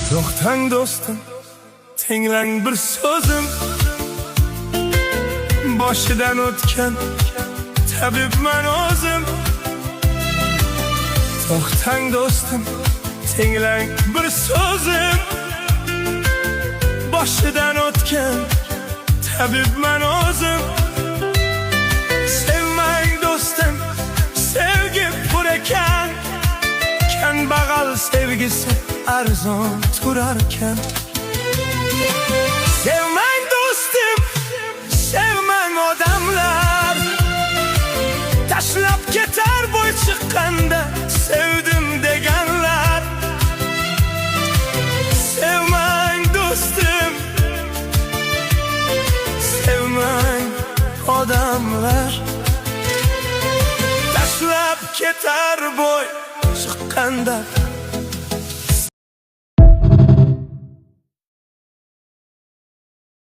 To'xtang do'stim, tinglang bir so'zim. Boshidan o'tgan tabibman o'zim. To'xtang do'stim, tinglang bir so'zim. Boshidan o'tgan tabibman o'zim. Sevmang do'stim, sevgi pul ekan. Kambag'al sevgisi arzon turarkan. Sevmang do'stim, sevmang odamlar. Tashlab ketar bo'y chiqqanda sevdim deganlar. Sevmang do'stim, sevmang odamlar. Tashlab ketar bo'y chiqqanda